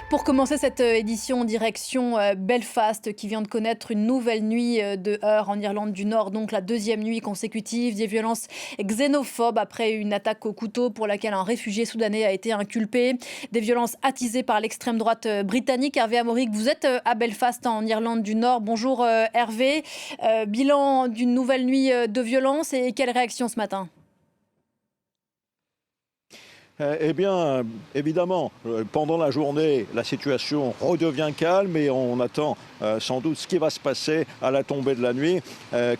Pour commencer cette édition, direction Belfast, qui vient de connaître une nouvelle nuit de heurts en Irlande du Nord, donc la deuxième nuit consécutive, des violences xénophobes après une attaque au couteau pour laquelle un réfugié soudanais a été inculpé, des violences attisées par l'extrême droite britannique. Hervé Amaurik, vous êtes à Belfast en Irlande du Nord. Bonjour Hervé, bilan d'une nouvelle nuit de violence et quelle réaction ce matin ? Eh bien, évidemment, pendant la journée, la situation redevient calme et on attend sans doute ce qui va se passer à la tombée de la nuit,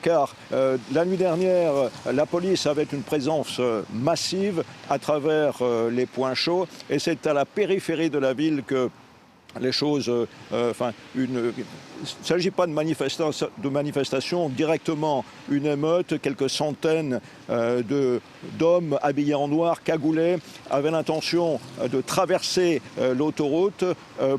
car la nuit dernière, la police avait une présence massive à travers les points chauds et c'est à la périphérie de la ville que les choses, il ne s'agit pas de manifestation, directement une émeute, quelques centaines d'hommes habillés en noir, cagoulés, avaient l'intention de traverser l'autoroute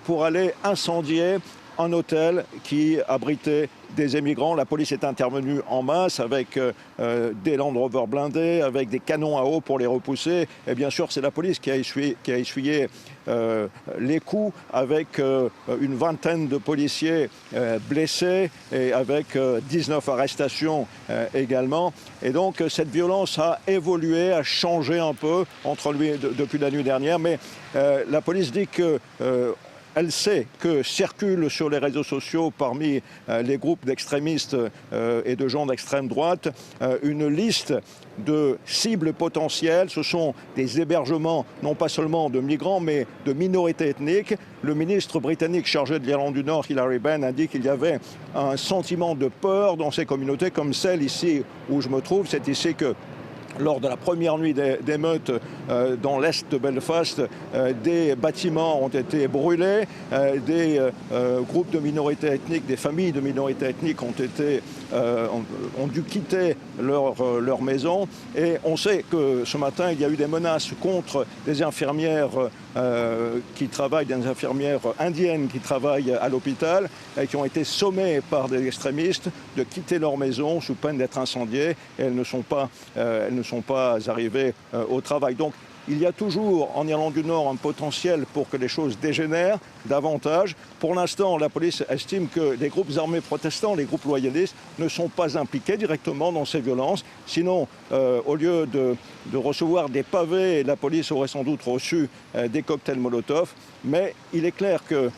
pour aller incendier un hôtel qui abritait des émigrants. La police est intervenue en masse avec des Land Rover blindés, avec des canons à eau pour les repousser. Et bien sûr, c'est la police qui a essuyé les coups avec une vingtaine de policiers blessés et avec 19 arrestations également. Et donc, cette violence a évolué, a changé un peu depuis la nuit dernière. Mais la police dit que elle sait que circule sur les réseaux sociaux parmi les groupes d'extrémistes et de gens d'extrême droite une liste de cibles potentielles. Ce sont des hébergements non pas seulement de migrants mais de minorités ethniques. Le ministre britannique chargé de l'Irlande du Nord, Hilary Benn, a dit qu'il y avait un sentiment de peur dans ces communautés comme celle ici où je me trouve. C'est ici que lors de la première nuit d'émeutes dans l'est de Belfast, des bâtiments ont été brûlés, des groupes de minorités ethniques, des familles de minorités ethniques ont dû quitter leur maison. Et on sait que ce matin, il y a eu des menaces contre des infirmières des infirmières indiennes qui travaillent à l'hôpital et qui ont été sommées par des extrémistes de quitter leur maison sous peine d'être incendiées. Et elles ne sont pas arrivées au travail. Donc, il y a toujours en Irlande du Nord un potentiel pour que les choses dégénèrent davantage. Pour l'instant, la police estime que les groupes armés protestants, les groupes loyalistes, ne sont pas impliqués directement dans ces violences. Sinon, au lieu de recevoir des pavés, la police aurait sans doute reçu des cocktails Molotov. Mais il est clair que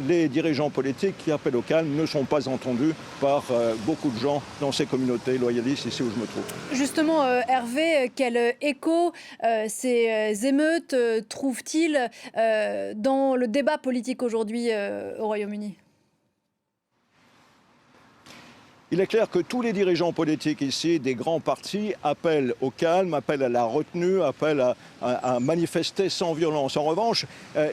les dirigeants politiques qui appellent au calme ne sont pas entendus par beaucoup de gens dans ces communautés loyalistes ici où je me trouve. Justement, Hervé, quel écho ces émeutes trouvent-ils dans le débat politique aujourd'hui au Royaume-Uni ? Il est clair que tous les dirigeants politiques ici, des grands partis, appellent au calme, appellent à la retenue, appellent à manifester sans violence. En revanche,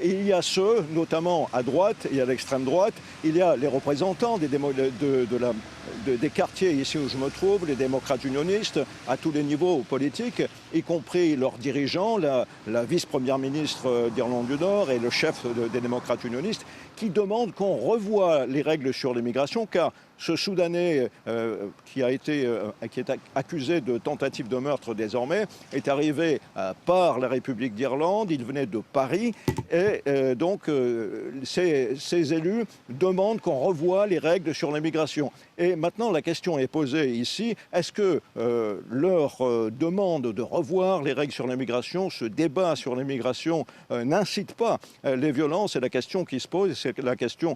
il y a ceux, notamment à droite et à l'extrême droite, il y a les représentants des quartiers ici où je me trouve, les démocrates unionistes, à tous les niveaux politiques, y compris leurs dirigeants, la vice-première ministre d'Irlande du Nord et le chef des démocrates unionistes, qui demandent qu'on revoie les règles sur l'immigration, car ce Soudanais qui est accusé de tentative de meurtre désormais est arrivé par la République d'Irlande, il venait de Paris et donc ces élus demandent qu'on revoie les règles sur l'immigration. Et maintenant la question est posée ici, est-ce que leur demande de revoir les règles sur l'immigration, ce débat sur l'immigration n'incite pas les violences? C'est la question qui se pose, c'est la question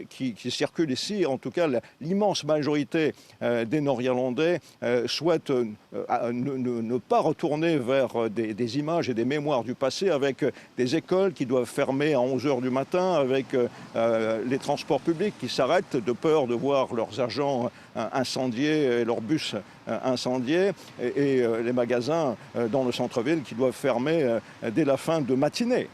qui circule ici. En tout cas, l'immense majorité des Nord-Irlandais souhaitent ne pas retourner vers des images et des mémoires du passé avec des écoles qui doivent fermer à 11h du matin, avec les transports publics qui s'arrêtent de peur de voir leurs agents incendiés et leurs bus incendiés et les magasins dans le centre-ville qui doivent fermer dès la fin de matinée.